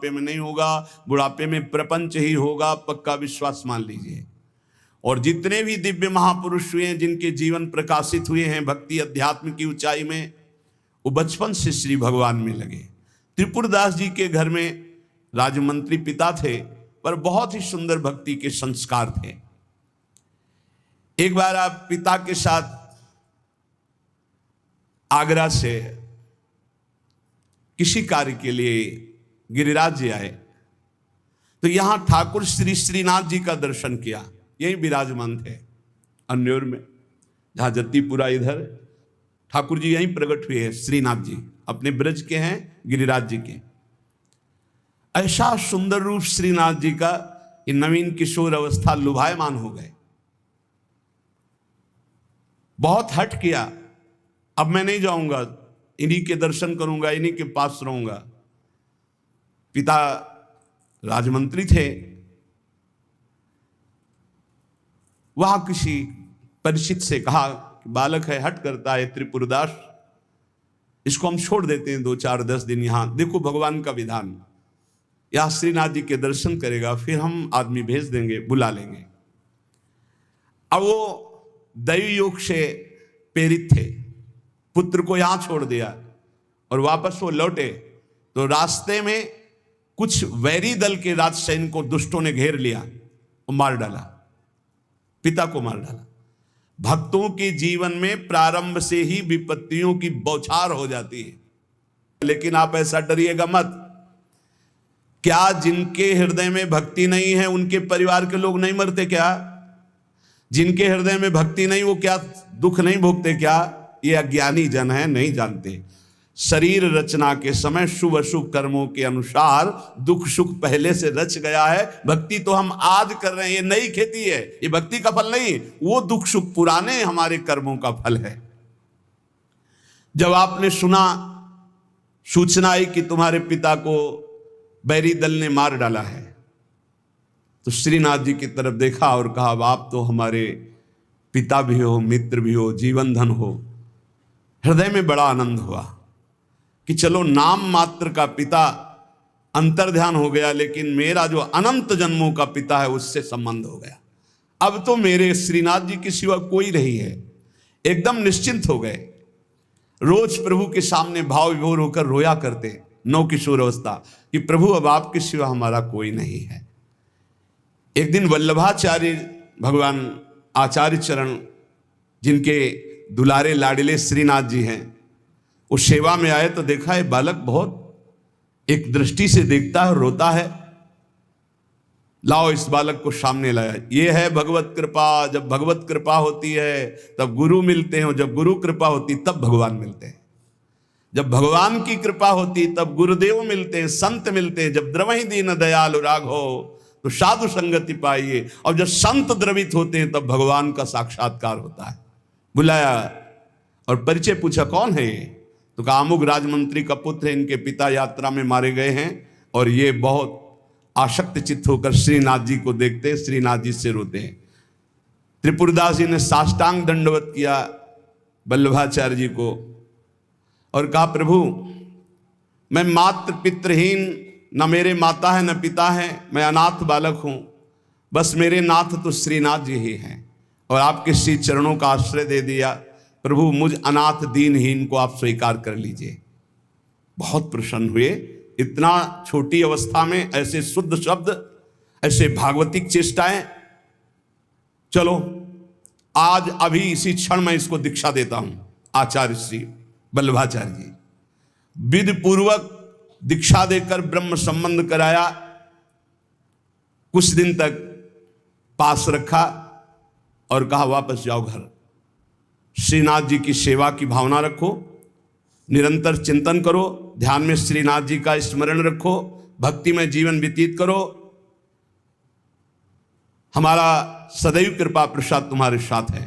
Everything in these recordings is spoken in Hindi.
बुढ़ापे में नहीं होगा, बुढ़ापे में प्रपंच ही होगा, पक्का विश्वास मान लीजिए। और जितने भी दिव्य महापुरुष हुए हैं, जिनके जीवन प्रकाशित हुए हैं भक्ति अध्यात्म की ऊंचाई में, वो बचपन से श्री भगवान में लगे। त्रिपुरदास जी के घर में राजमंत्री पिता थे, पर बहुत ही सुंदर भक्ति के संस्कार थे। एक बार आप पिता के साथ आगरा से किसी कार्य के लिए गिरिराज जी आए, तो यहां ठाकुर श्री श्रीनाथ जी का दर्शन किया। यही विराजमान थे अन्योर में, जहां जत्तीपुरा इधर ठाकुर जी यहीं प्रकट हुए हैं। श्रीनाथ जी अपने ब्रज के हैं, गिरिराज जी के। ऐसा सुंदर रूप श्रीनाथ जी का, ये नवीन किशोर अवस्था लुभायमान हो गए। बहुत हट किया, अब मैं नहीं जाऊंगा, इन्हीं के दर्शन करूंगा, इन्हीं के पास रहूंगा। पिता राजमंत्री थे, वहां किसी परिचित से कहा कि बालक है, हट करता है त्रिपुरदास, इसको हम छोड़ देते हैं 2-4-10 दिन यहां, देखो भगवान का विधान, यहां श्रीनाथ जी के दर्शन करेगा, फिर हम आदमी भेज देंगे, बुला लेंगे। अब वो दैवी योग से प्रेरित थे, पुत्र को यहां छोड़ दिया और वापस वो लौटे तो रास्ते में कुछ वैरी दल के राज सैनिक को दुष्टों ने घेर लिया और मार डाला, पिता को मार डाला। भक्तों के जीवन में प्रारंभ से ही विपत्तियों की बौछार हो जाती है, लेकिन आप ऐसा डरिएगा मत। क्या जिनके हृदय में भक्ति नहीं है उनके परिवार के लोग नहीं मरते क्या? जिनके हृदय में भक्ति नहीं वो क्या दुख नहीं भोगते क्या? ये अज्ञानी जन है, नहीं जानते। शरीर रचना के समय शुभ अशुभ कर्मों के अनुसार दुख सुख पहले से रच गया है। भक्ति तो हम आज कर रहे हैं, ये नई खेती है, ये भक्ति का फल नहीं, वो दुख सुख पुराने हमारे कर्मों का फल है। जब आपने सुना, सूचना आई कि तुम्हारे पिता को बैरी दल ने मार डाला है, तो श्रीनाथ जी की तरफ देखा और कहा, आप तो हमारे पिता भी हो, मित्र भी हो, जीवन धन हो। हृदय में बड़ा आनंद हुआ कि चलो नाम मात्र का पिता अंतर ध्यान हो गया, लेकिन मेरा जो अनंत जन्मों का पिता है उससे संबंध हो गया। अब तो मेरे श्रीनाथ जी के सिवा कोई नहीं है। एकदम निश्चिंत हो गए। रोज प्रभु के सामने भाव विभोर होकर रोया करते, नौ किशोर अवस्था, कि प्रभु अब आपके सिवा हमारा कोई नहीं है। एक दिन वल्लभाचार्य भगवान आचार्य चरण, जिनके दुलारे लाडले श्रीनाथ जी हैं, वो सेवा में आए तो देखा है बालक बहुत एक दृष्टि से देखता है, रोता है। लाओ इस बालक को सामने लाया। ये है भगवत कृपा। जब भगवत कृपा होती है तब गुरु मिलते हैं, और जब गुरु कृपा होती तब भगवान मिलते हैं। जब भगवान की कृपा होती तब गुरुदेव मिलते हैं, संत मिलते हैं। जब द्रवहि दीन दयाल राघो तो साधु संगति पाइए। और जब संत द्रवित होते हैं तब भगवान का साक्षात्कार होता है। बुलाया और परिचय पूछा, कौन है ये? तो कहा अमुक राजमंत्री का पुत्र है, इनके पिता यात्रा में मारे गए हैं। और ये बहुत आसक्त चित्त होकर श्रीनाथ जी को देखते, श्रीनाथ जी से रोते हैं। त्रिपुरदास जी ने साष्टांग दंडवत किया वल्लभाचार्य जी को और कहा, प्रभु मैं मात्र पितृहीन, न मेरे माता है न पिता है, मैं अनाथ बालक हूं। बस मेरे नाथ तो श्रीनाथ जी ही हैं, और आपके श्री चरणों का आश्रय दे दिया। प्रभु मुझ अनाथ दीनहीन को आप स्वीकार कर लीजिए। बहुत प्रसन्न हुए। इतना छोटी अवस्था में ऐसे शुद्ध शब्द, ऐसे भागवतिक चेष्टाएं। चलो आज अभी इसी क्षण मैं इसको दीक्षा देता हूं। आचार्य श्री वल्लभाचार्य जी विधि पूर्वक दीक्षा देकर ब्रह्म संबंध कराया। कुछ दिन तक पास रखा और कहा वापस जाओ घर। श्रीनाथ जी की सेवा की भावना रखो, निरंतर चिंतन करो, ध्यान में श्रीनाथ जी का स्मरण रखो, भक्ति में जीवन व्यतीत करो। हमारा सदैव कृपा प्रसाद तुम्हारे साथ है।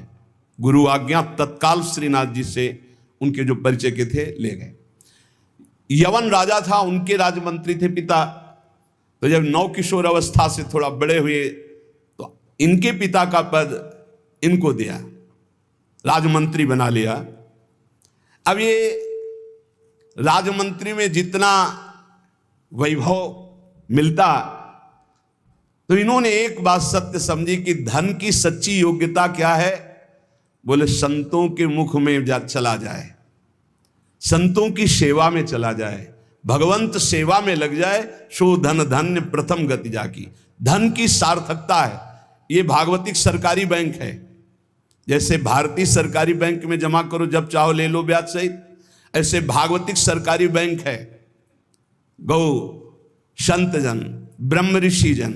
गुरु आज्ञा तत्काल श्रीनाथ जी से उनके जो परिचय के थे ले गए। यवन राजा था, उनके राजमंत्री थे पिता। तो जब नौ किशोर अवस्था से थोड़ा बड़े हुए तो इनके पिता का पद इनको दिया, राजमंत्री बना लिया। अब ये राजमंत्री में जितना वैभव मिलता। तो इन्होंने एक बात सत्य समझी कि धन की सच्ची योग्यता क्या है, बोले संतों के मुख में चला जाए, संतों की सेवा में चला जाए, भगवंत सेवा में लग जाए, सो धन धन्य प्रथम गति जाकी। धन की सार्थकता है। ये भागवतिक सरकारी बैंक है, जैसे भारतीय सरकारी बैंक में जमा करो जब चाहो ले लो ब्याज सहित, ऐसे भागवतिक सरकारी बैंक है। गौ संत जन, ब्रह्म ऋषि जन,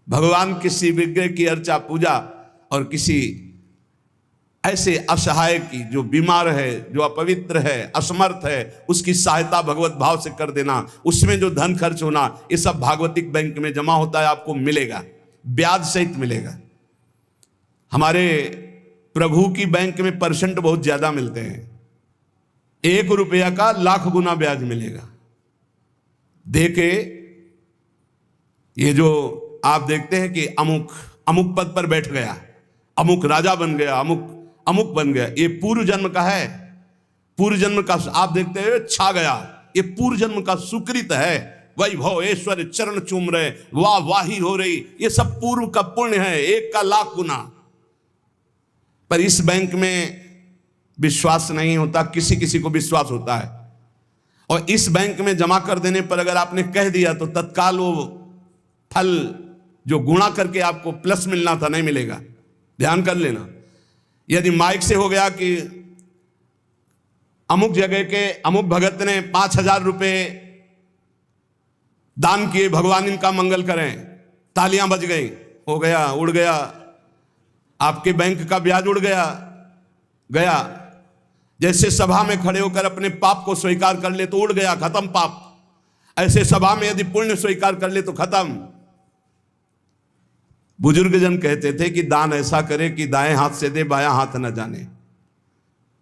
भगवान किसी विग्रह की अर्चा पूजा और किसी ऐसे असहाय की जो बीमार है, जो अपवित्र है, असमर्थ है, उसकी सहायता भगवत भाव से कर देना, उसमें जो धन खर्च होना, ये सब भागवतिक बैंक में जमा होता है, आपको मिलेगा, ब्याज सहित मिलेगा। हमारे प्रभु की बैंक में परसेंट बहुत ज्यादा मिलते हैं, 1 रुपया का लाख गुना ब्याज मिलेगा। देखे ये जो आप देखते हैं कि अमुक अमुक पद पर बैठ गया, अमुक राजा बन गया, अमुक अमुक बन गया, ये पूर्व जन्म का है, पूर्व जन्म का आप देखते हैं छा गया, ये पूर्व जन्म का सुकृत है। वैभव ऐश्वर्य चरण चूम रहे, वाह वाही हो रही, ये सब पूर्व का पुण्य है, 1 का लाख गुना। पर इस बैंक में विश्वास नहीं होता, किसी किसी को विश्वास होता है, और इस बैंक में जमा कर देने पर अगर आपने कह दिया तो तत्काल वो फल जो गुणा करके आपको प्लस मिलना था नहीं मिलेगा। ध्यान कर लेना। यदि माइक से हो गया कि अमुक जगह के अमुक भगत ने 5,000 रुपए दान किए, भगवान इनका मंगल करें, तालियां बज गई, हो गया, उड़ गया, आपके बैंक का ब्याज उड़ गया गया। जैसे सभा में खड़े होकर अपने पाप को स्वीकार कर ले तो उड़ गया, खत्म पाप। ऐसे सभा में यदि पुण्य स्वीकार कर ले तो खत्म। बुजुर्ग जन कहते थे कि दान ऐसा करे कि दाएं हाथ से दे, बायां हाथ न जाने,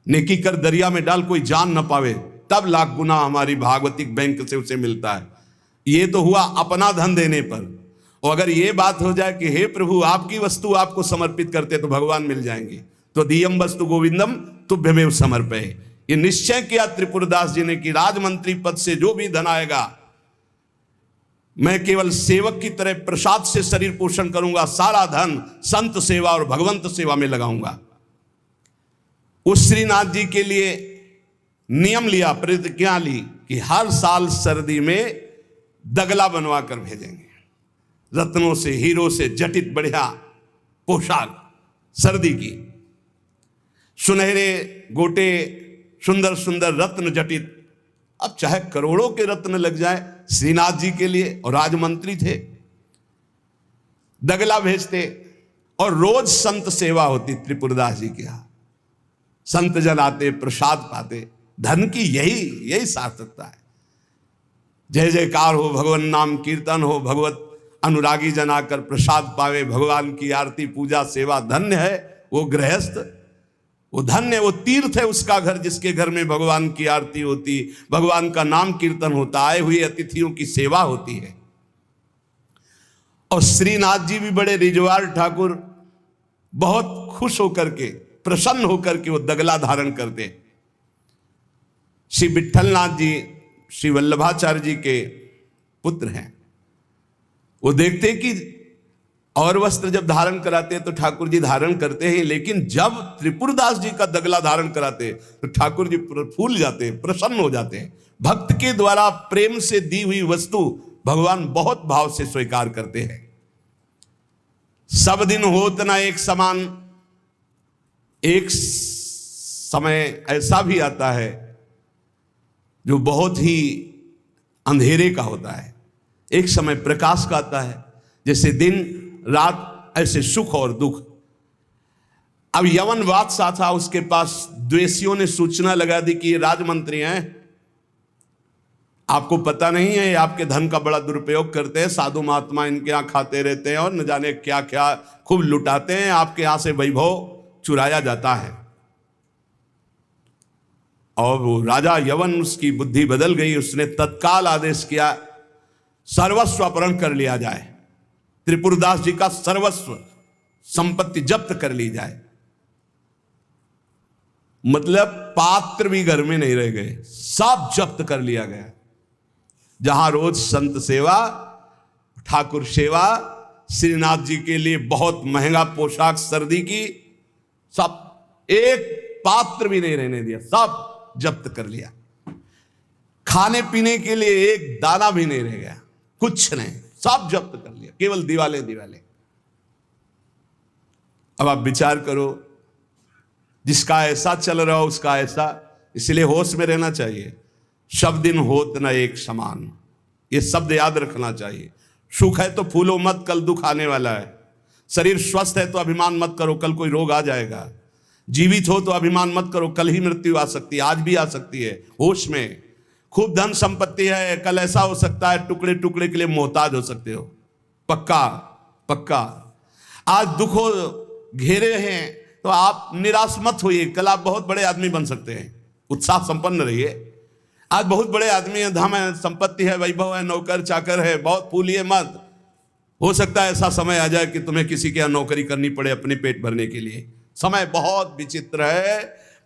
नेकी कर दरिया में डाल, कोई जान न पावे, तब लाख गुना हमारी भागवतिक बैंक से उसे मिलता है। ये तो हुआ अपना धन देने पर। और अगर ये बात हो जाए कि हे प्रभु आपकी वस्तु आपको समर्पित करते तो भगवान मिल जाएंगे, तो दियम वस्तु गोविंदम तुभ्यमेव समर्पये। ये निश्चय किया त्रिपुरदास जी ने कि राजमंत्री पद से जो भी धन आएगा मैं केवल सेवक की तरह प्रसाद से शरीर पोषण करूंगा, सारा धन संत सेवा और भगवंत सेवा में लगाऊंगा। उस श्रीनाथ जी के लिए नियम लिया, प्रतिज्ञा ली कि हर साल सर्दी में दगला बनवा कर भेजेंगे, रत्नों से हीरो से जटित बढ़िया पोशाक सर्दी की, सुनहरे गोटे सुंदर सुंदर रत्न जटित। अब चाहे करोड़ों के रत्न लग जाए श्रीनाथ जी के लिए, और राजमंत्री थे, दगला भेजते और रोज संत सेवा होती त्रिपुरदास जी के यहां। संत जन आते, प्रसाद पाते। धन की यही सार्थकता है। जय जयकार हो, भगवान नाम कीर्तन हो, भगवत अनुरागी जन आकर प्रसाद पावे, भगवान की आरती पूजा सेवा। धन्य है वो गृहस्थ, वो धन्य, वो तीर्थ है उसका घर जिसके घर में भगवान की आरती होती, भगवान का नाम कीर्तन होता, आए हुए अतिथियों की सेवा होती है। और श्रीनाथ जी भी बड़े रिजवार ठाकुर, बहुत खुश होकर के, प्रसन्न होकर के वो दगला धारण करते। श्री विठलनाथ जी श्री वल्लभाचार्य जी के पुत्र हैं। वो देखते कि और वस्त्र जब धारण कराते हैं तो ठाकुर जी धारण करते हैं, लेकिन जब त्रिपुरदास जी का दगला धारण कराते तो ठाकुर जी फूल जाते हैं, प्रसन्न हो जाते हैं। भक्त के द्वारा प्रेम से दी हुई वस्तु भगवान बहुत भाव से स्वीकार करते हैं। सब दिन होत ना एक समान, एक समय ऐसा भी आता है जो बहुत ही अंधेरे का होता है, एक समय प्रकाश का आता है। जैसे दिन रात ऐसे सुख और दुख। अब यवन बादशाह था, उसके पास द्वेषियों ने सूचना लगा दी कि ये राजमंत्री हैं, आपको पता नहीं है, ये आपके धन का बड़ा दुरुपयोग करते हैं, साधु महात्मा इनके यहाँ खाते रहते हैं और न जाने क्या क्या खूब लुटाते हैं, आपके यहाँ से वैभव चुराया जाता है। और वो राजा यवन, उसकी बुद्धि बदल गई, उसने तत्काल आदेश किया सर्वस्व अपहरण कर लिया जाए, त्रिपुरदास जी का सर्वस्व संपत्ति जब्त कर ली जाए। मतलब पात्र भी घर में नहीं रह गए, सब जब्त कर लिया गया। जहां रोज संत सेवा, ठाकुर सेवा श्रीनाथ जी के लिए बहुत महंगा पोशाक सर्दी की, सब एक पात्र भी नहीं रहने दिया, सब जब्त कर लिया। खाने पीने के लिए एक दाना भी नहीं रह गया, कुछ नहीं, सब जब्त कर लिया, केवल दिवाले दिवाले। अब आप विचार करो, जिसका ऐसा चल रहा हो उसका ऐसा, इसलिए होश में रहना चाहिए। सब दिन होत न एक समान, ये शब्द याद रखना चाहिए। सुख है तो फूलो मत, कल दुख आने वाला है। शरीर स्वस्थ है तो अभिमान मत करो, कल कोई रोग आ जाएगा। जीवित हो तो अभिमान मत करो, कल ही मृत्यु आ सकती है, आज भी आ सकती है। होश में, खूब धन संपत्ति है, कल ऐसा हो सकता है टुकड़े टुकड़े के लिए मोहताज हो सकते हो, पक्का पक्का। आज दुखों घेरे हैं तो आप निराश मत होइए, कल आप बहुत बड़े आदमी बन सकते हैं। उत्साह संपन्न रहिए। आज बहुत बड़े आदमी है, धन है, संपत्ति है, वैभव है, नौकर चाकर है, बहुत फूलिए मत। हो सकता है ऐसा समय आ जाए कि तुम्हें किसी के यहाँ नौकरी करनी पड़े अपने पेट भरने के लिए। समय बहुत विचित्र है,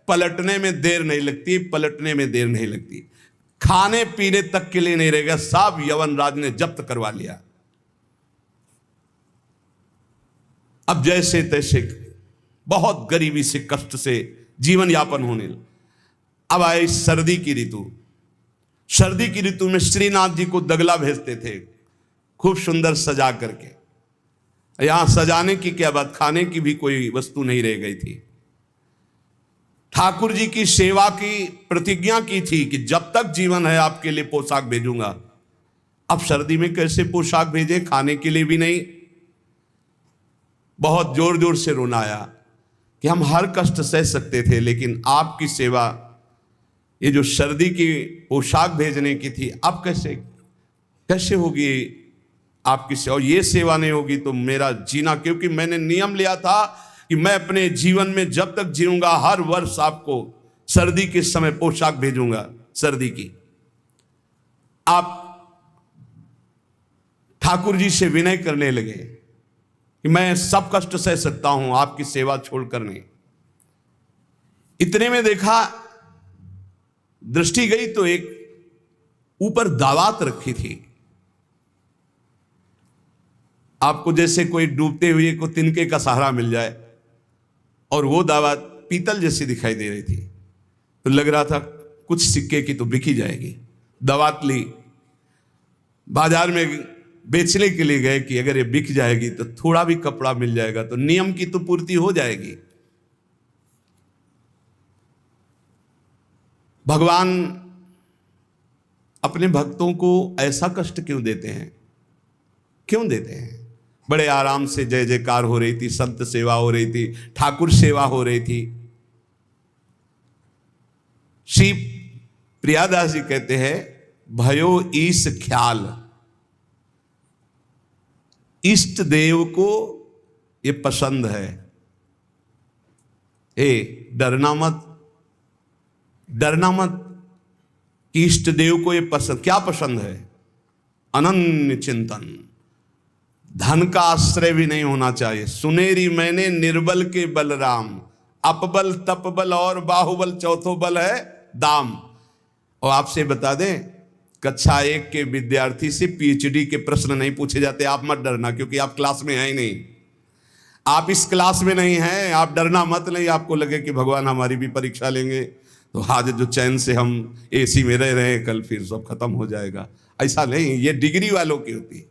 पलटने में देर नहीं लगती, पलटने में देर नहीं लगती। खाने पीने तक के लिए नहीं रहेगा, सब यवन राज ने जब्त करवा लिया। अब जैसे तैसे बहुत गरीबी से, कष्ट से जीवन यापन होने लगा। अब आए सर्दी की ऋतु। सर्दी की ऋतु में श्रीनाथ जी को दगला भेजते थे, खूब सुंदर सजा करके। यहां सजाने की क्या बात, खाने की भी कोई वस्तु नहीं रह गई थी। ठाकुर जी की सेवा की प्रतिज्ञा की थी कि जब तक जीवन है आपके लिए पोशाक भेजूंगा। अब सर्दी में कैसे पोशाक भेजे, खाने के लिए भी नहीं। बहुत जोर जोर से रोना आया कि हम हर कष्ट सह सकते थे, लेकिन आपकी सेवा, ये जो सर्दी की पोशाक भेजने की थी, अब कैसे होगी आपकी सेवा। और ये सेवा नहीं होगी तो मेरा जीना, क्योंकि मैंने नियम लिया था कि मैं अपने जीवन में जब तक जीऊंगा हर वर्ष आपको सर्दी के समय पोशाक भेजूंगा सर्दी की। आप ठाकुर जी से विनय करने लगे कि मैं सब कष्ट सह सकता हूं आपकी सेवा छोड़कर नहीं। इतने में देखा, दृष्टि गई तो एक ऊपर दावात रखी थी। आपको जैसे कोई डूबते हुए को तिनके का सहारा मिल जाए, और वो दावत पीतल जैसी दिखाई दे रही थी, तो लग रहा था कुछ सिक्के की तो बिकी जाएगी। दावत ली, बाजार में बेचने के लिए गए कि अगर ये बिक जाएगी तो थोड़ा भी कपड़ा मिल जाएगा तो नियम की तो पूर्ति हो जाएगी। भगवान अपने भक्तों को ऐसा कष्ट क्यों देते हैं, क्यों देते हैं। बड़े आराम से जय जयकार हो रही थी, संत सेवा हो रही थी, ठाकुर सेवा हो रही थी। श्री प्रियादास जी कहते हैं, भयो ईश ख्याल, इष्ट देव को ये पसंद है। डरना मत, डरना मत कि इष्ट देव को ये पसंद, क्या पसंद है, अनन्य चिंतन। धन का आश्रय भी नहीं होना चाहिए। सुनेरी मैंने निर्बल के बलराम, अपबल तपबल और बाहुबल, चौथो बल है दाम। और आपसे बता दें, कक्षा 1 के विद्यार्थी से पीएचडी के प्रश्न नहीं पूछे जाते। आप मत डरना, क्योंकि आप क्लास में हैं ही नहीं, आप इस क्लास में नहीं हैं। आप डरना मत, नहीं आपको लगे कि भगवान हमारी भी परीक्षा लेंगे तो आज जो चैन से हम एसी में रह रहे हैं कल फिर सब खत्म हो जाएगा। ऐसा नहीं, ये डिग्री वालों की होती है।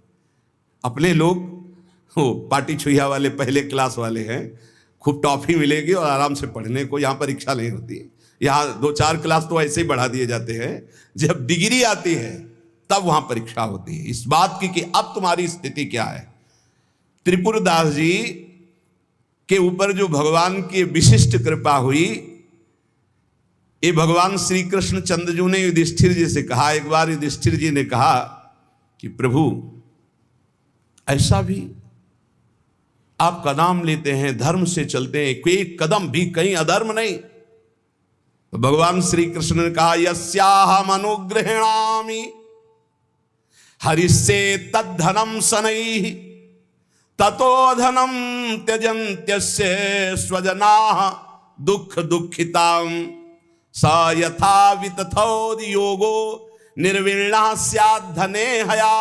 अपने लोग वो पार्टी छुइया वाले पहले क्लास वाले हैं, खूब टॉफी मिलेगी और आराम से पढ़ने को। यहाँ परीक्षा नहीं होती है, यहाँ 2-4 क्लास तो ऐसे ही बढ़ा दिए जाते हैं। जब डिग्री आती है तब वहाँ परीक्षा होती है इस बात की कि अब तुम्हारी स्थिति क्या है। त्रिपुरदास जी के ऊपर जो भगवान की विशिष्ट कृपा हुई, ये भगवान श्री कृष्ण चंद्रजू ने युधिष्ठिर जी से कहा। एक बार युधिष्ठिर जी ने कहा कि प्रभु, ऐसा भी आपका नाम लेते हैं, धर्म से चलते हैं, कोई कदम भी कहीं अधर्म नहीं। तो भगवान श्री कृष्ण ने कहा, यस्याहम अनुग्रहणामि हरिस्से तद्धनम शनैः ततो धनम त्यजन्त्यस्य स्वजनाः दुख दुःखितां स यथा वितथोद योगो निर्विण्णः स्यात् धने हया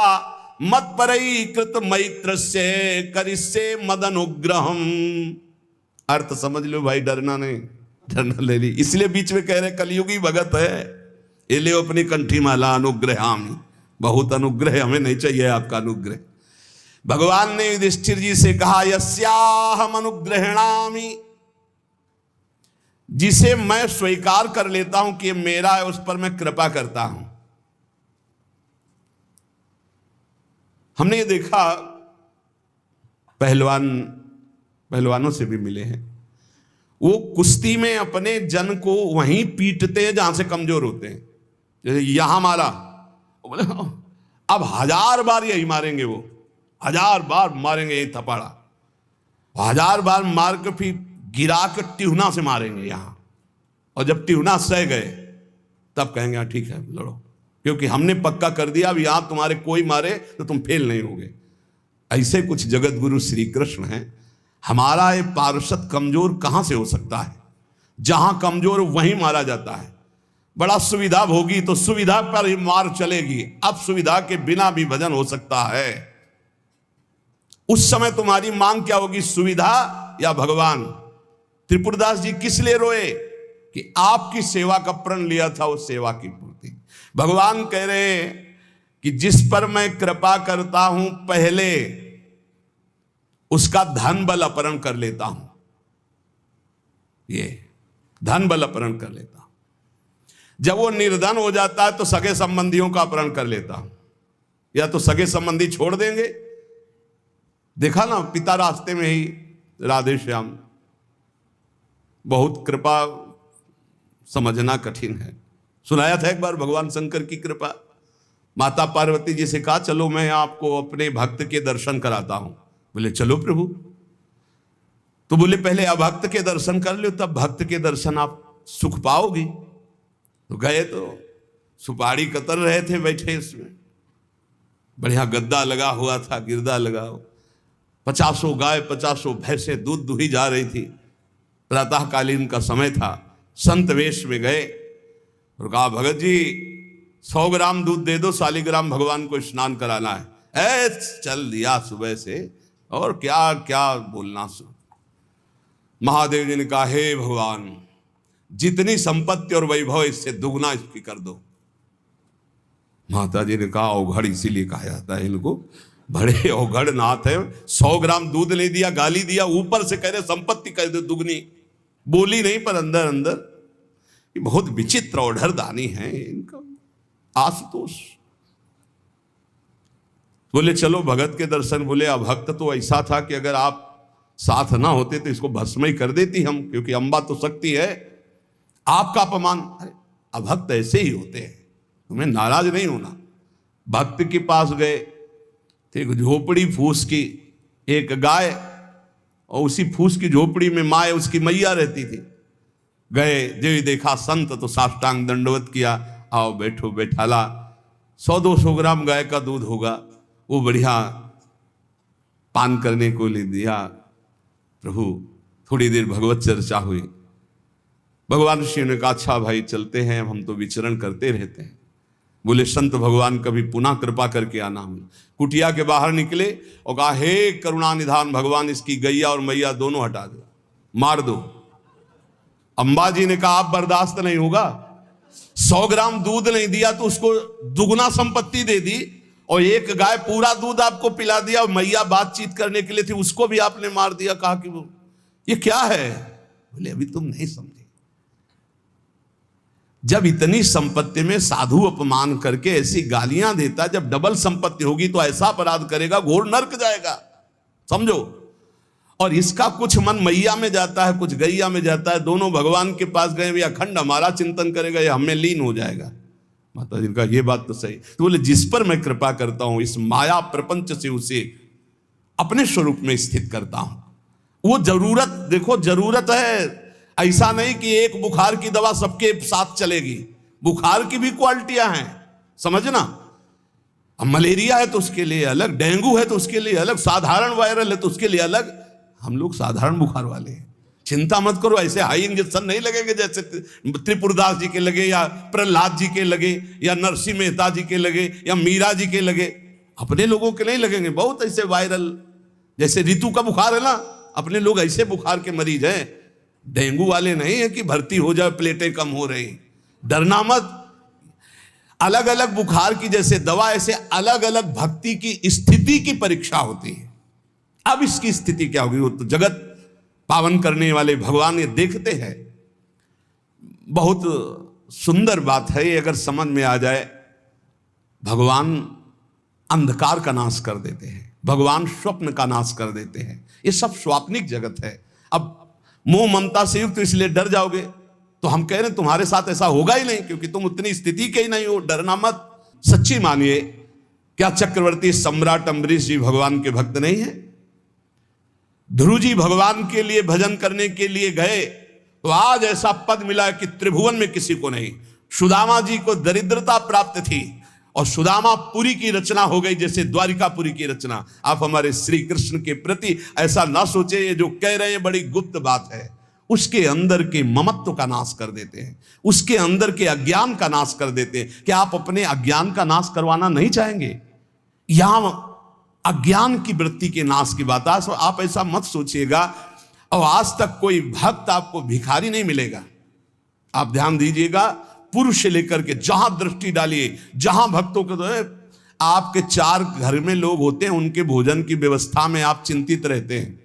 मत परई कृत मैत्र से करिष्ये मद अनुग्रहम। अर्थ समझ लो भाई, डरना नहीं, डरना ले ली। इसलिए बीच में कह रहे कलयुगी भगत है, ये ले अपनी कंठी माला अनुग्रहामि। बहुत अनुग्रह, हमें नहीं चाहिए आपका अनुग्रह। भगवान ने युधिष्ठिर जी से कहा यस्याहम अनुग्रहणामि, जिसे मैं स्वीकार कर लेता हूं कि मेरा है, उस पर मैं कृपा करता हूं। हमने ये देखा, पहलवानों से भी मिले हैं, वो कुश्ती में अपने जन को वहीं पीटते हैं जहां से कमजोर होते हैं। जैसे यहां मारा, बोले अब 1000 बार यही मारेंगे, वो 1000 बार मारेंगे यही थपाड़ा, 1000 बार मार के फिर गिरा के टिहुना से मारेंगे यहां, और जब टिहुना सह गए तब कहेंगे हाँ ठीक है लड़ो, क्योंकि हमने पक्का कर दिया अब यहां तुम्हारे कोई मारे तो तुम फेल नहीं होगे। ऐसे कुछ जगत गुरु श्री कृष्ण हैं। हमारा ये पार्षद कमजोर कहां से हो सकता है? जहां कमजोर वहीं मारा जाता है। बड़ा सुविधा होगी तो सुविधा पर ही मार चलेगी, अब सुविधा के बिना भी भजन हो सकता है। उस समय तुम्हारी मांग क्या होगी, सुविधा या भगवान? त्रिपुरदास जी किस लिए रोए? कि आपकी सेवा का प्रण लिया था, उस सेवा की पूर्ति। भगवान कह रहे कि जिस पर मैं कृपा करता हूं पहले उसका धन बल अपहरण कर लेता हूं, ये धन बल अपहरण कर लेता हूं। जब वो निर्धन हो जाता है तो सगे संबंधियों का अपहरण कर लेता हूं, या तो सगे संबंधी छोड़ देंगे। देखा ना, पिता रास्ते में ही राधे श्याम, बहुत कृपा समझना कठिन है। सुनाया था एक बार भगवान शंकर की कृपा। माता पार्वती जी से कहा चलो मैं आपको अपने भक्त के दर्शन कराता हूं। बोले चलो प्रभु। तो बोले पहले अभक्त के दर्शन कर लो, तब भक्त के दर्शन आप सुख पाओगी। तो गए तो सुपारी कतर रहे थे बैठे, इसमें बढ़िया गद्दा लगा हुआ था, गिरदा लगा हुआ, 50 गाय 50 भैंसे दूध दुही जा रही थी। प्रातःकालीन का समय था। संत वेश में गए और कहा भगत जी 100 ग्राम दूध दे दो, शालिग्राम भगवान को स्नान कराना है। चल दिया सुबह से, और क्या क्या बोलना। महादेव जी ने कहा हे भगवान, जितनी संपत्ति और वैभव इससे दुगना इसकी कर दो। माता जी ने कहा औघड़ इसीलिए कहा जाता है इनको, बड़े औघड़ नाथ है। 100 ग्राम दूध ले दिया, गाली दिया, ऊपर से कह रहे संपत्ति कर दो दुगनी। बोली नहीं पर अंदर अंदर ये बहुत विचित्र औढ़र दानी है इनका। आशुतोष बोले चलो भगत के दर्शन। बोले अभक्त तो ऐसा था कि अगर आप साथ ना होते तो इसको भस्म ही कर देती हम, क्योंकि अंबा तो शक्ति है। आपका अपमान। अरे अभक्त ऐसे ही होते हैं, तुम्हें नाराज नहीं होना। भक्त के पास गए, एक झोपड़ी फूस की, एक गाय, और उसी फूस की झोपड़ी में माँ उसकी मैया रहती थी। गए, जो देखा संत तो साष्टांग दंडवत किया, आओ बैठो बैठाला। 100-200 ग्राम गाय का दूध होगा, वो बढ़िया पान करने को ले दिया। प्रभु थोड़ी देर भगवत चर्चा हुई। भगवान शिव ने कहा अच्छा भाई चलते हैं, हम तो विचरण करते रहते हैं। बोले संत भगवान कभी पुनः कृपा करके आना। हम कुटिया के बाहर निकले और कहा हे करुणा निधान भगवान, इसकी गैया और मैया दोनों हटा दो, मार दो। अंबाजी ने कहा आप बर्दाश्त नहीं होगा। 100 ग्राम दूध नहीं दिया तो उसको दुगना संपत्ति दे दी, और एक गाय पूरा दूध आपको पिला दिया, और मैया बातचीत करने के लिए थी उसको भी आपने मार दिया। कहा कि वो ये क्या है? बोले अभी तुम नहीं समझे। जब इतनी संपत्ति में साधु अपमान करके ऐसी गालियां देता, जब डबल संपत्ति होगी तो ऐसा अपराध करेगा घोर नरक जाएगा, समझो। और इसका कुछ मन मैया में जाता है, कुछ गैया में जाता है। दोनों भगवान के पास गए, भी अखंड हमारा चिंतन करेगा, ये हमें लीन हो जाएगा। माता जी का ये बात तो सही। तो बोले जिस पर मैं कृपा करता हूं, इस माया प्रपंच से उसे अपने स्वरूप में स्थित करता हूं। वो जरूरत देखो, जरूरत है। ऐसा नहीं कि एक बुखार की दवा सबके साथ चलेगी। बुखार की भी क्वालिटियां हैं, समझना। अब मलेरिया है तो उसके लिए अलग, डेंगू है तो उसके लिए अलग, साधारण वायरल है तो उसके लिए अलग। हम लोग साधारण बुखार वाले हैं, चिंता मत करो। ऐसे हाई इंजेक्शन नहीं लगेंगे जैसे त्रिपुरदास जी के लगे, या प्रहलाद जी के लगे, या नरसिंह मेहता जी के लगे, या मीरा जी के लगे। अपने लोगों के नहीं लगेंगे। बहुत ऐसे वायरल, जैसे ऋतु का बुखार है ना, अपने लोग ऐसे बुखार के मरीज हैं, डेंगू वाले नहीं है कि भर्ती हो जाए प्लेटें कम हो रही। डरना मत। अलग अलग बुखार की जैसे दवा, ऐसे अलग अलग भक्ति की स्थिति की परीक्षा होती है। अब इसकी स्थिति क्या होगी, वो तो जगत पावन करने वाले भगवान ये देखते हैं। बहुत सुंदर बात है ये, अगर समझ में आ जाए। भगवान अंधकार का नाश कर देते हैं, भगवान स्वप्न का नाश कर देते हैं। ये सब स्वाप्निक जगत है। अब मोह ममता से युक्त इसलिए डर जाओगे, तो हम कह रहे हैं तुम्हारे साथ ऐसा होगा ही नहीं, क्योंकि तुम उतनी स्थिति के ही नहीं हो। डरना मत, सच्ची मानिए। क्या चक्रवर्ती सम्राट अम्बरीश जी भगवान के भक्त नहीं है? ध्रुव जी भगवान के लिए भजन करने के लिए गए तो आज ऐसा पद मिला कि त्रिभुवन में किसी को नहीं। सुदामा जी को दरिद्रता प्राप्त थी और सुदामापुरी की रचना हो गई, जैसे द्वारिकापुरी की रचना। आप हमारे श्री कृष्ण के प्रति ऐसा ना सोचे, ये जो कह रहे हैं बड़ी गुप्त बात है। उसके अंदर के ममत्व का नाश कर देते हैं, उसके अंदर के अज्ञान का नाश कर देते हैं। क्या आप अपने अज्ञान का नाश करवाना नहीं चाहेंगे? यहां अज्ञान की वृत्ति के नाश की बात। आप ऐसा मत सोचिएगा। और आज तक कोई भक्त आपको भिखारी नहीं मिलेगा। आप ध्यान दीजिएगा, पुरुष से लेकर के जहां दृष्टि डालिए, जहां भक्तों को, तो आपके 4 घर में लोग होते हैं, उनके भोजन की व्यवस्था में आप चिंतित रहते हैं।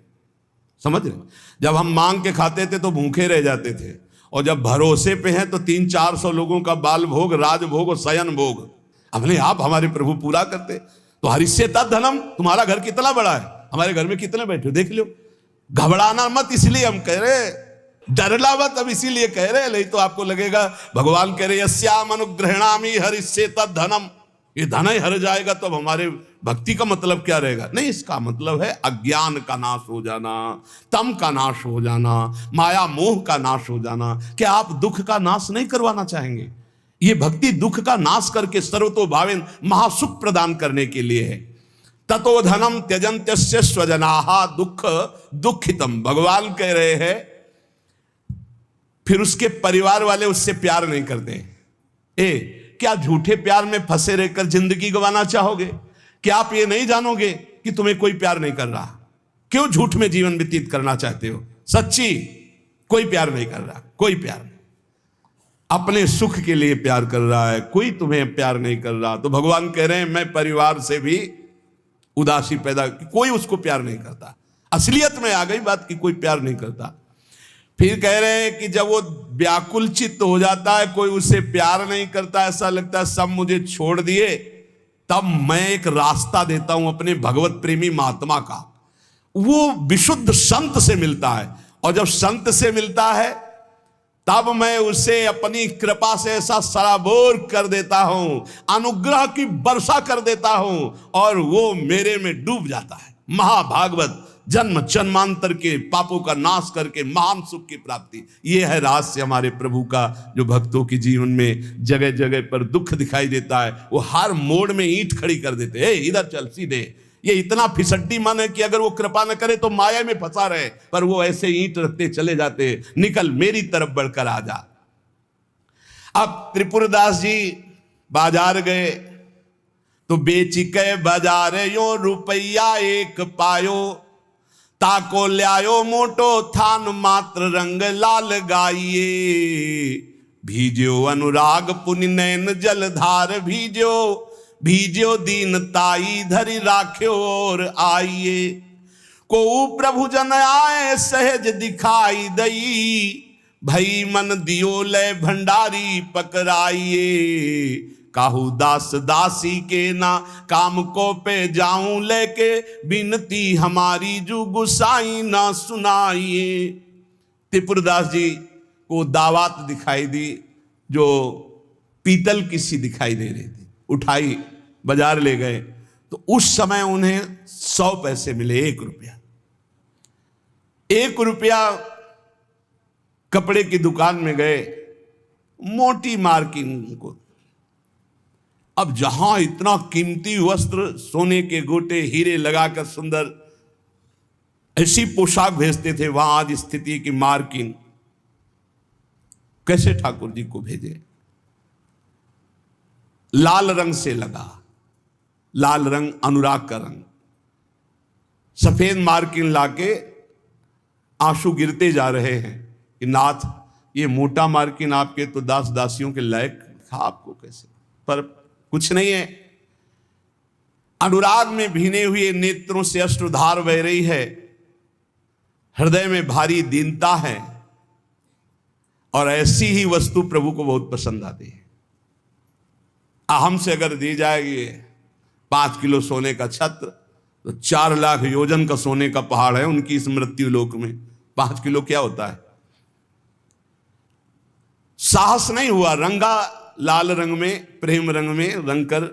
समझ रहे? जब हम मांग के खाते थे तो भूखे रह जाते थे, और जब भरोसे पे हैं तो 300-400 लोगों का बाल भोग, राज भोग और शयन भोग अपने आप हमारे प्रभु पूरा करते। तो हरिष्ये तत् धनम। तुम्हारा घर कितना बड़ा है, हमारे घर में कितने बैठे देख लो। घबराना मत, इसलिए हम कह रहे, डरना मत। अब इसीलिए कह रहे, नहीं तो आपको लगेगा भगवान कह रहे यस्याम अनुग्रहणामि हरिष्ये तत् धनम, ये धन ही हर जाएगा तो अब हमारे भक्ति का मतलब क्या रहेगा? नहीं, इसका मतलब है अज्ञान का नाश हो जाना, तम का नाश हो जाना, माया मोह का नाश हो जाना। क्या आप दुख का नाश नहीं करवाना चाहेंगे? ये भक्ति दुख का नाश करके सर्वतो भावेन महासुख प्रदान करने के लिए है। ततो धनम त्यजन्त्यस्य स्वजनाहा दुख दुखितम। भगवान कह रहे हैं फिर उसके परिवार वाले उससे प्यार नहीं करते। क्या झूठे प्यार में फंसे रहकर जिंदगी गंवाना चाहोगे? क्या आप ये नहीं जानोगे कि तुम्हें कोई प्यार नहीं कर रहा? क्यों झूठ में जीवन व्यतीत करना चाहते हो? सच्ची, कोई प्यार नहीं कर रहा, कोई प्यार नहीं। अपने सुख के लिए प्यार कर रहा है, कोई तुम्हें प्यार नहीं कर रहा। तो भगवान कह रहे हैं मैं परिवार से भी उदासी पैदा, कोई उसको प्यार नहीं करता। असलियत में आ गई बात कि कोई प्यार नहीं करता। फिर कह रहे हैं कि जब वो व्याकुल चित्त हो जाता है, कोई उससे प्यार नहीं करता, ऐसा लगता है सब मुझे छोड़ दिए, तब मैं एक रास्ता देता हूं अपने भगवत प्रेमी महात्मा का। वो विशुद्ध संत से मिलता है, और जब संत से मिलता है तब मैं उसे अपनी कृपा से ऐसा सराबोर कर देता हूं, अनुग्रह की वर्षा कर देता हूं, और वो मेरे में डूब जाता है। महाभागवत, जन्म जन्मांतर के पापों का नाश करके महान सुख की प्राप्ति। ये है रहस्य हमारे प्रभु का, जो भक्तों के जीवन में जगह जगह पर दुख दिखाई देता है। वो हर मोड़ में ईंट खड़ी कर देते हैं, इधर चल सीधे। ये इतना फिसड्डी मन है कि अगर वो कृपा न करे तो माया में फंसा रहे, पर वो ऐसे ईंट रखते चले जाते, निकल मेरी तरफ बढ़कर आ जा। अब त्रिपुरदास जी बाजार गए तो बेची के बाजार यो रुपया एक पायो, ताको ल्यायो मोटो थान मात्र रंग लाल गाइए, भीजो अनुराग पुनि नैन जलधार भीजो, भीजो दीनताई धरि राख्यो और आइए, को प्रभु जन आए सहज दिखाई दई, भई मन दियो ले भंडारी पकड़ाइए, काहू दास दासी के ना काम को पे जाऊं लेके, बिनती हमारी जो गुसाई ना सुनाइए। त्रिपुरदास जी को दावत दिखाई दी, जो पीतल की सी दिखाई दे रही थी, उठाई बाजार ले गए तो उस समय उन्हें 100 पैसे मिले, 1 रुपया। 1 रुपया कपड़े की दुकान में गए, मोटी मार्किंग को। अब जहां इतना कीमती वस्त्र, सोने के गोटे, हीरे लगाकर सुंदर ऐसी पोशाक भेजते थे, वहां आज स्थिति की मार्किंग। कैसे ठाकुर जी को भेजे? लाल रंग से लगा, लाल रंग अनुराग का रंग, सफेद मार्किन लाके आंसू गिरते जा रहे हैं कि नाथ ये मोटा मार्किन आपके तो दास दासियों के लायक था, आपको कैसे, पर कुछ नहीं है। अनुराग में भीने हुए नेत्रों से अश्रुधार बह रही है, हृदय में भारी दीनता है, और ऐसी ही वस्तु प्रभु को बहुत पसंद आती है। हमसे अगर दी जाएगी 5 किलो सोने का छत्र, तो 4 लाख योजन का सोने का पहाड़ है उनकी इस मृत्यु लोक में। 5 किलो क्या होता है? साहस नहीं हुआ, रंगा लाल रंग में, प्रेम रंग में रंग कर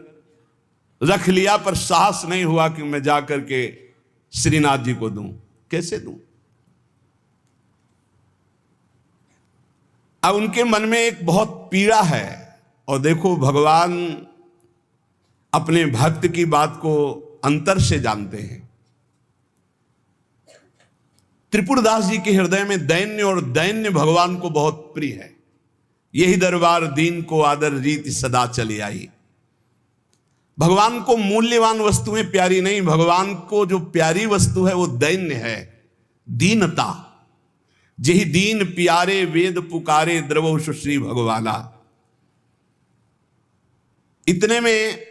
रख लिया, पर साहस नहीं हुआ कि मैं जाकर के श्रीनाथ जी को दूं। कैसे दूं? अब उनके मन में एक बहुत पीड़ा है। और देखो, भगवान अपने भक्त की बात को अंतर से जानते हैं। त्रिपुरदास जी के हृदय में दैन्य, और दैन्य भगवान को बहुत प्रिय है। यही दरबार दीन को आदर रीति सदा चली आई। भगवान को मूल्यवान वस्तुएं प्यारी नहीं, भगवान को जो प्यारी वस्तु है वो दैन्य है, दीनता। जेहि दीन प्यारे वेद पुकारे, द्रवो सुश्री भगवाला। इतने में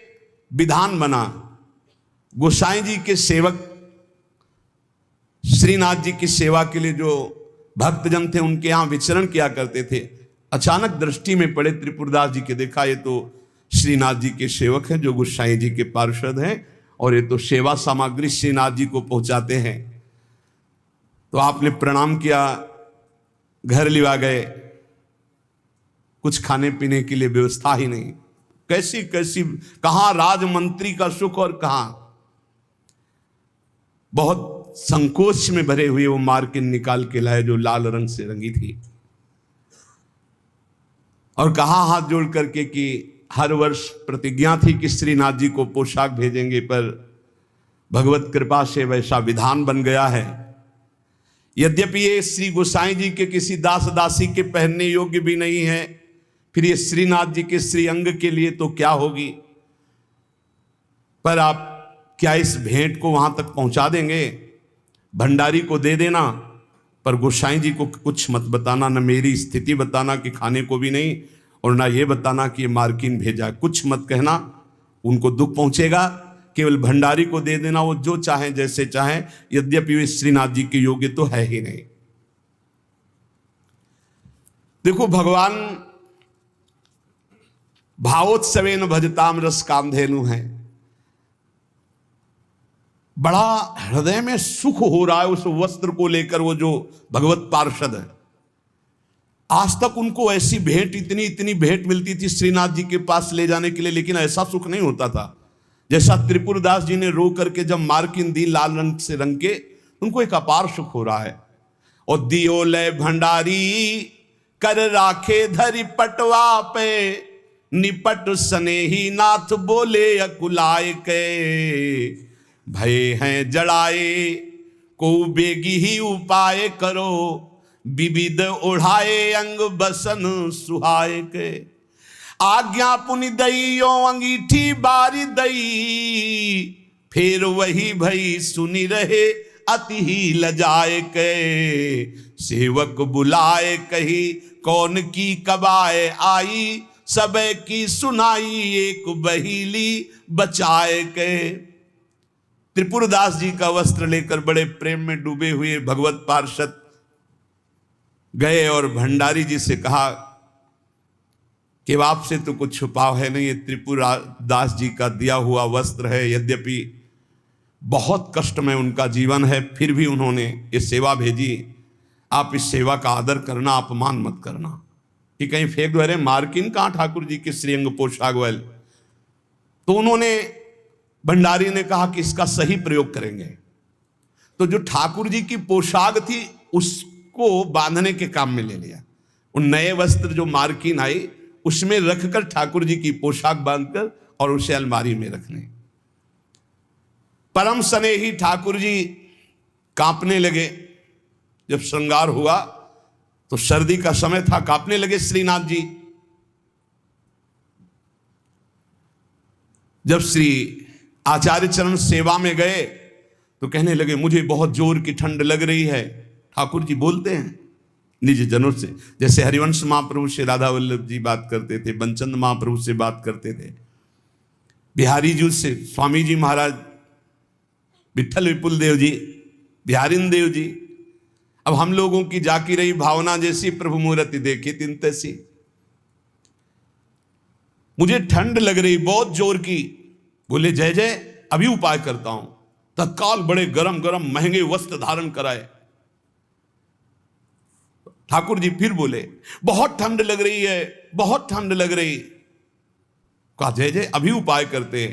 विधान बना, गोसाई जी के सेवक श्रीनाथ जी की सेवा के लिए जो भक्तजन थे उनके यहां विचरण किया करते थे, अचानक दृष्टि में पड़े त्रिपुरदास जी के। देखा ये तो श्रीनाथ जी के सेवक हैं जो गोसाई जी के पार्षद हैं, और ये तो सेवा सामग्री श्रीनाथ जी को पहुंचाते हैं। तो आपने प्रणाम किया, घर लिवा गए, कुछ खाने पीने के लिए व्यवस्था ही नहीं। कैसी कैसी, कहां राजमंत्री का सुख और कहां। बहुत संकोच में भरे हुए वो मार्किन निकाल के लाए जो लाल रंग से रंगी थी, और कहा हाथ जोड़ करके कि हर वर्ष प्रतिज्ञा थी कि श्रीनाथ जी को पोशाक भेजेंगे, पर भगवत कृपा से वैसा विधान बन गया है। यद्यपि ये श्री गोसाई जी के किसी दास दासी के पहनने योग्य भी नहीं है, फिर ये श्रीनाथ जी के श्री अंग के लिए तो क्या होगी। पर आप क्या इस भेंट को वहां तक पहुंचा देंगे? भंडारी को दे देना, पर गोसाई जी को कुछ मत बताना, न मेरी स्थिति बताना कि खाने को भी नहीं, और ना ये बताना कि ये मार्किन भेजा, कुछ मत कहना, उनको दुख पहुंचेगा। केवल भंडारी को दे देना, वो जो चाहे जैसे चाहे, यद्यपि वे श्रीनाथ जी के योग्य तो है ही नहीं। देखो, भगवान भावोत्सवेन भजताम रस कामधेनु है। बड़ा हृदय में सुख हो रहा है उस वस्त्र को लेकर। वो जो भगवत पार्षद है, आज तक उनको ऐसी भेंट, इतनी इतनी भेंट मिलती थी श्रीनाथ जी के पास ले जाने के लिए, लेकिन ऐसा सुख नहीं होता था जैसा त्रिपुरदास जी ने रो करके जब मार्किन दी लाल रंग से रंग के, उनको एक अपार सुख हो रहा है। और दियो लय भंडारी कर राखे धरि पटवा पे, निपट स्नेही नाथ बोले अकुलाय के, भय हैं जड़ाए को बेगी ही उपाय करो, विविध ओढ़ाए अंग बसन सुहाय के। आज्ञा पुनि दइयो अंगीठी बारी दई, फिर वही भई सुनी रहे अति ही लजाए के। सेवक बुलाए कही कौन की कबाए आई, सब की सुनाई एक बहीली बचाए के। त्रिपुरदास जी का वस्त्र लेकर बड़े प्रेम में डूबे हुए भगवत पार्षद गए और भंडारी जी से कहा कि आपसे तो कुछ छुपाव है नहीं, ये त्रिपुरदास जी का दिया हुआ वस्त्र है। यद्यपि बहुत कष्ट में उनका जीवन है, फिर भी उन्होंने ये सेवा भेजी। आप इस सेवा का आदर करना, अपमान मत करना कि कहीं फेंक दो, अरे मार्किन कहाँ ठाकुर जी के श्रीअंग पोशाक वाले। तो उन्होंने, भंडारी ने कहा कि इसका सही प्रयोग करेंगे। तो जो ठाकुर जी की पोशाक थी उसको बांधने के काम में ले लिया। उन नए वस्त्र जो मार्किन आई उसमें रखकर ठाकुर जी की पोशाक बांधकर और उसे अलमारी में रखने। परम स्नेही ठाकुर जी कांपने लगे। जब श्रृंगार हुआ तो सर्दी का समय था, कांपने लगे श्रीनाथ जी। जब श्री आचार्य चरण सेवा में गए तो कहने लगे मुझे बहुत जोर की ठंड लग रही है। ठाकुर जी बोलते हैं निज जनों से, जैसे हरिवंश महाप्रभु से राधा वल्लभ जी बात करते थे, बंचंद महाप्रभु से बात करते थे, बिहारी जी से स्वामी जी महाराज, विठल विपुल देव जी, बिहारिन देव जी। अब हम लोगों की जाकी रही भावना जैसी प्रभु मूर्ति देखी तिन तैसी। मुझे ठंड लग रही बहुत जोर की। बोले जय जय अभी उपाय करता हूं। तत्काल बड़े गरम गरम महंगे वस्त्र धारण कराए। ठाकुर जी फिर बोले बहुत ठंड लग रही है, बहुत ठंड लग रही। कहा जय जय अभी उपाय करते।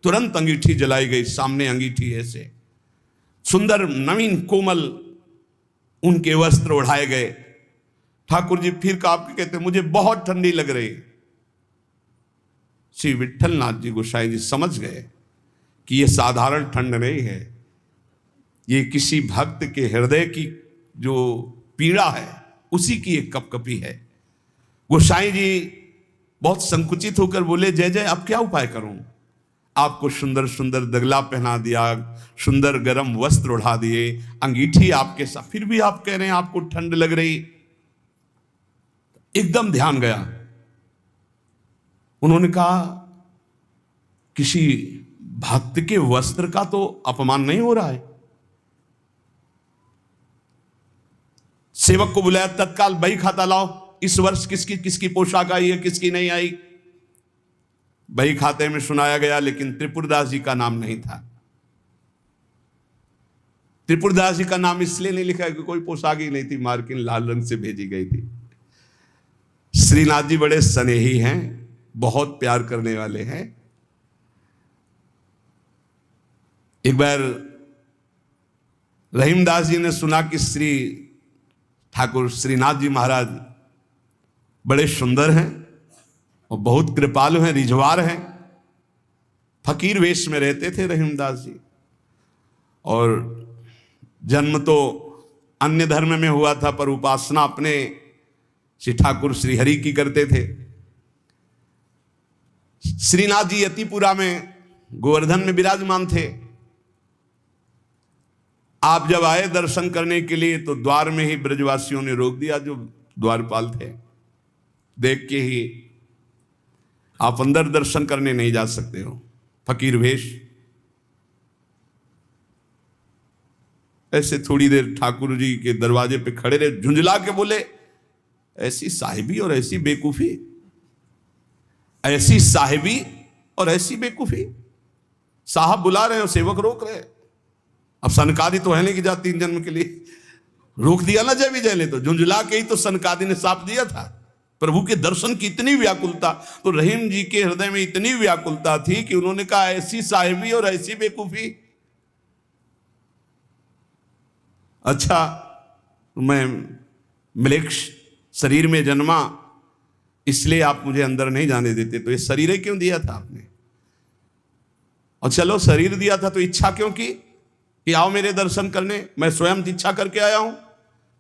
तुरंत अंगीठी जलाई गई, सामने अंगीठी ऐसे सुंदर नवीन कोमल उनके वस्त्र उड़ाए गए। ठाकुर जी फिर कहते मुझे बहुत ठंडी लग रही। श्री विठलनाथ जी गोसाई जी समझ गए कि यह साधारण ठंड नहीं है, ये किसी भक्त के हृदय की जो पीड़ा है उसी की एक कपकपी है। गोसाई जी बहुत संकुचित होकर बोले जय जय अब क्या उपाय करूं। आपको सुंदर सुंदर दगला पहना दिया, सुंदर गरम वस्त्र उड़ा दिए, अंगीठी आपके साथ, फिर भी आप कह रहे हैं आपको ठंड लग रही। एकदम ध्यान गया। उन्होंने कहा किसी भक्त के वस्त्र का तो अपमान नहीं हो रहा है। सेवक को बुलाया, तत्काल बही खाता लाओ, इस वर्ष किसकी किसकी पोशाक आई है, किसकी नहीं आई। बही खाते में सुनाया गया, लेकिन त्रिपुरदास जी का नाम नहीं था। त्रिपुरदास जी का नाम इसलिए नहीं लिखा कि कोई पोशाक ही नहीं थी, मार्किन लाल रंग से भेजी गई थी। श्रीनाथ जी बड़े स्नेही हैं, बहुत प्यार करने वाले हैं। एक बार रहीमदास जी ने सुना कि श्री ठाकुर श्रीनाथ जी महाराज बड़े सुंदर हैं और बहुत कृपालु हैं, रिझवार हैं। फकीर वेश में रहते थे रहीमदास जी, और जन्म तो अन्य धर्म में हुआ था पर उपासना अपने श्री ठाकुर श्री हरि की करते थे। श्रीनाथ जी यतिपुरा में गोवर्धन में विराजमान थे। आप जब आए दर्शन करने के लिए तो द्वार में ही ब्रजवासियों ने रोक दिया, जो द्वारपाल थे। देख के ही आप अंदर दर्शन करने नहीं जा सकते हो, फकीर वेश। ऐसे थोड़ी देर ठाकुर जी के दरवाजे पे खड़े रहे, झुंझला के बोले ऐसी साहिबी और ऐसी बेकूफी, ऐसी साहिबी और ऐसी बेकूफी। साहब बुला रहे हो, सेवक रोक रहे। अब सनकादी तो है नहीं कि जा 3 जन्म के लिए रोक दिया ना जय विजय ने, तो झुंझला के ही तो सनकादी ने साफ दिया था। प्रभु के दर्शन की इतनी व्याकुलता, तो रहीम जी के हृदय में इतनी व्याकुलता थी कि उन्होंने कहा ऐसी साहिबी और ऐसी बेकूफी। अच्छा मैं म्लेच्छ शरीर में जन्मा, इसलिए आप मुझे अंदर नहीं जाने देते, तो ये शरीर ही क्यों दिया था आपने? और चलो शरीर दिया था तो इच्छा क्यों की कि आओ मेरे दर्शन करने? मैं स्वयं इच्छा करके आया हूं।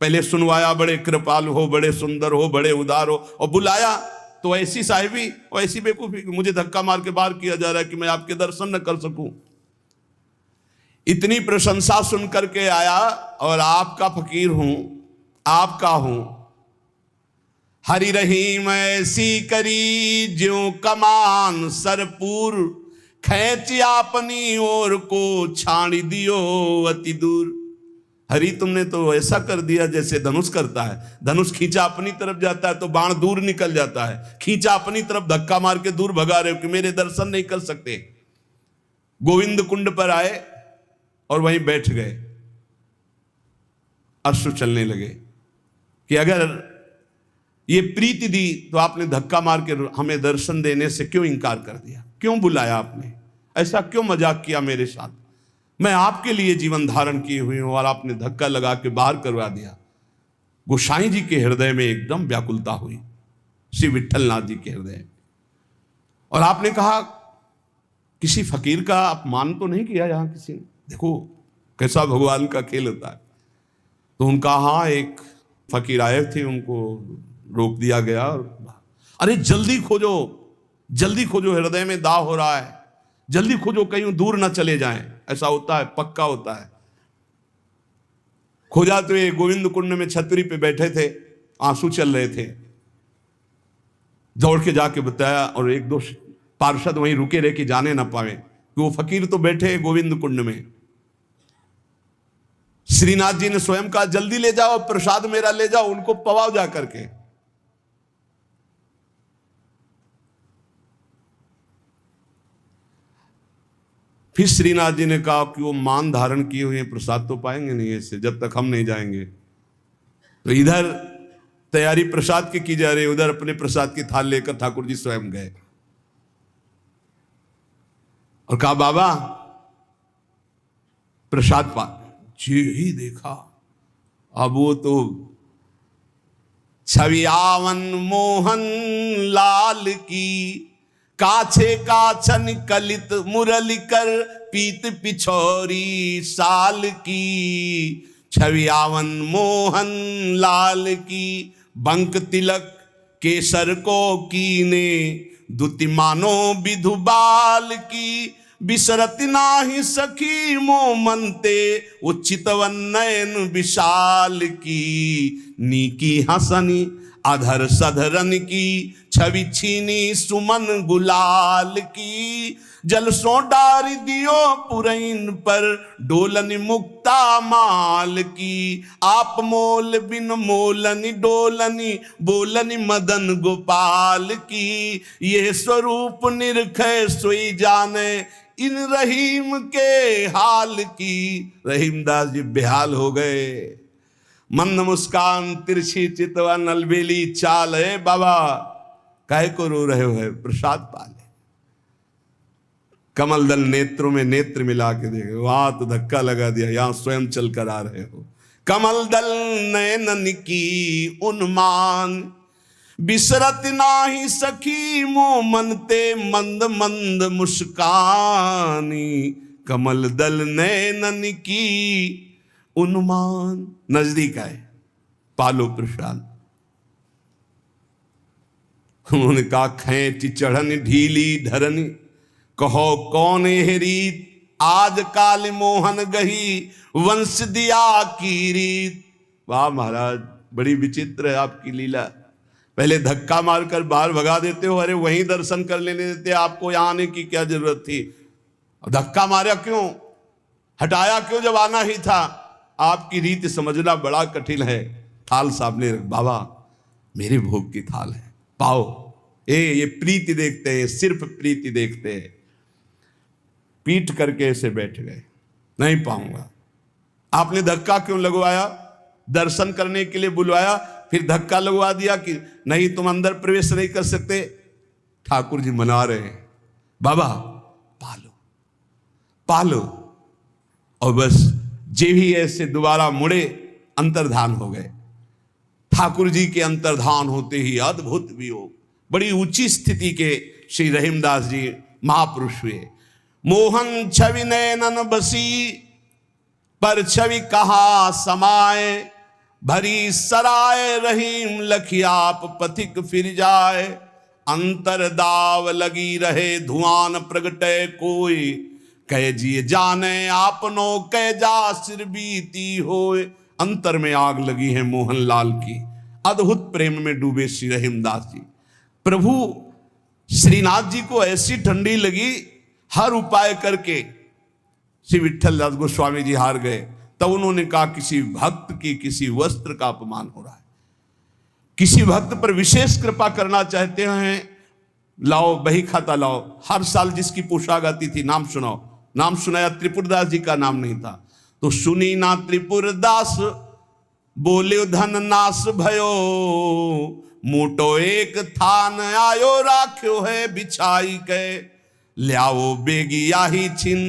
पहले सुनवाया, बड़े कृपालु हो, बड़े सुंदर हो, बड़े उदार हो, और बुलाया तो ऐसी साहिबी और ऐसी बेकूफी, मुझे धक्का मार के बाहर किया जा रहा है कि मैं आपके दर्शन न कर सकूं। इतनी प्रशंसा सुन करके आया और आपका फकीर हूं, आपका हूं। हरि रहीम ऐसी करी ज्यों कमान सरपूर, खैच अपनी ओर को छाड़ी दियो अति दूर। हरि तुमने तो ऐसा कर दिया जैसे धनुष करता है। धनुष खींचा अपनी तरफ जाता है तो बाण दूर निकल जाता है, खींचा अपनी तरफ धक्का मार के दूर भगा रहे हो कि मेरे दर्शन नहीं कर सकते। गोविंद कुंड पर आए और वहीं बैठ गए। अश्रु चलने लगे कि अगर ये प्रीति दी तो आपने धक्का मार के हमें दर्शन देने से क्यों इंकार कर दिया? क्यों बुलाया आपने? ऐसा क्यों मजाक किया मेरे साथ? मैं आपके लिए जीवन धारण किए हुई हूं और आपने धक्का लगा के बाहर करवा दिया। गोसाई जी के हृदय में एकदम व्याकुलता हुई, श्री विठलनाथ जी के हृदय। और आपने कहा किसी फकीर का अपमान तो नहीं किया यहां किसी ने? देखो कैसा भगवान का खेल होता है। तो उनका हाँ, एक फकीर आए थे, उनको रोक दिया गया। अरे जल्दी खोजो, जल्दी खोजो, हृदय में दाव हो रहा है। जल्दी खोजो कहीं दूर ना चले जाएं। ऐसा होता है, पक्का होता है। खोजा तो ये गोविंद कुंड में छतरी पे बैठे थे, आंसू चल रहे थे। दौड़ के जाके बताया, और एक दो पार्षद वहीं रुके रहे कि जाने ना पावे कि वो फकीर तो बैठे हैं गोविंद कुंड में। श्रीनाथ जी ने स्वयं कहा जल्दी ले जाओ, प्रसाद मेरा ले जाओ, उनको पवाओ जा करके। फिर श्रीनाथ जी ने कहा कि वो मान धारण किए हुए प्रसाद तो पाएंगे नहीं ऐसे जब तक हम नहीं जाएंगे। तो इधर तैयारी प्रसाद की जा रही, उधर अपने प्रसाद की थाल लेकर ठाकुर जी स्वयं गए और कहा बाबा प्रसाद पा। जी ही देखा, अब वो तो छवियावन मोहन लाल की, काछे काछन कलित मुरली कर पीत पिछोरी साल की। छवियावन मोहन लाल की, बंक तिलक केसर को कीने, दुति मानो विधु बाल की। बिसरत नाही सखी मोमनते, उचितवन नयन विशाल की। नीकी हसनी अधर सधरन की, छवि छीनी सुमन गुलाल की। जलसों डार दियो पुरैन पर, डोलनी मुक्ता माल की। आप मोल बिन मोलनी डोलनी, बोलनी मदन गोपाल की। ये स्वरूप निरखै सोई जाने, इन रहीम के हाल की। रहीमदास जी बेहाल हो गए। मंद मुस्कान तिरछी चितवन अलबेली चाल है, बाबा काहे को रो रहे हो? प्रसाद पाले। कमल दल नेत्रों में नेत्र मिला के देखे, वहां तो धक्का लगा दिया, यहां स्वयं चल कर आ रहे हो। कमल दल नयनन की उन्मान, बिसरत नाही सखी मोमनते, मंद मंद मुस्कानी। कमल दल नयनन की उन्मान, नजदीक आए, पालो प्रसाद। उन्होंने कहा खैंच चढ़न ढीली धरनी, कहो कौन है रीत। आज काल मोहन गही, वंश दिया की रीत। वाह महाराज, बड़ी विचित्र है आपकी लीला। पहले धक्का मारकर बाहर भगा देते हो, अरे वहीं दर्शन कर लेने देते, आपको यहां आने की क्या जरूरत थी? धक्का मारा क्यों, हटाया क्यों जब आना ही था? आपकी रीत समझना बड़ा कठिन है। थाल सामने रख, बाबा मेरे भोग की थाल है, पाओ। ये प्रीति देखते हैं, सिर्फ प्रीति देखते हैं। पीट करके ऐसे बैठ गए, नहीं पाऊंगा। आपने धक्का क्यों लगवाया? दर्शन करने के लिए बुलवाया, फिर धक्का लगवा दिया कि नहीं तुम अंदर प्रवेश नहीं कर सकते। ठाकुर जी मना रहे हैं, बाबा पालो पालो। और बस जे भी ऐसे दोबारा मुड़े, अंतर्धान हो गए। ठाकुर जी के अंतर्धान होते ही अद्भुत वियोग, बड़ी ऊंची स्थिति के श्री रहीमदास जी महापुरुष हुए। मोहन छवि नैनन बसी, पर छवि कहा समाए। भरी सराय रहीम लखियाप, पथिक फिर जाए। अंतर दाव लगी रहे, धुआं प्रगटे कोई। कह जिए जाने आपनो, कह जा सिर बीती होए। अंतर में आग लगी है मोहनलाल की। अद्भुत प्रेम में डूबे श्री रहीमदास जी। प्रभु श्रीनाथ जी को ऐसी ठंडी लगी, हर उपाय करके श्री विट्ठल दास गोस्वामी जी हार गए। तब उन्होंने कहा किसी भक्त की किसी वस्त्र का अपमान हो रहा है, किसी भक्त पर विशेष कृपा करना चाहते हैं, लाओ बही खाता लाओ। हर साल जिसकी पोशाक आती थी, नाम सुनाओ। नाम सुनाया, त्रिपुरदास जी का नाम नहीं था। तो सुनी ना त्रिपुरदास, बोले धन नाश भयो। मोटो एक थान आयो, राख्यो है बिछाई के। ल्याओ बेगिया ही छिन,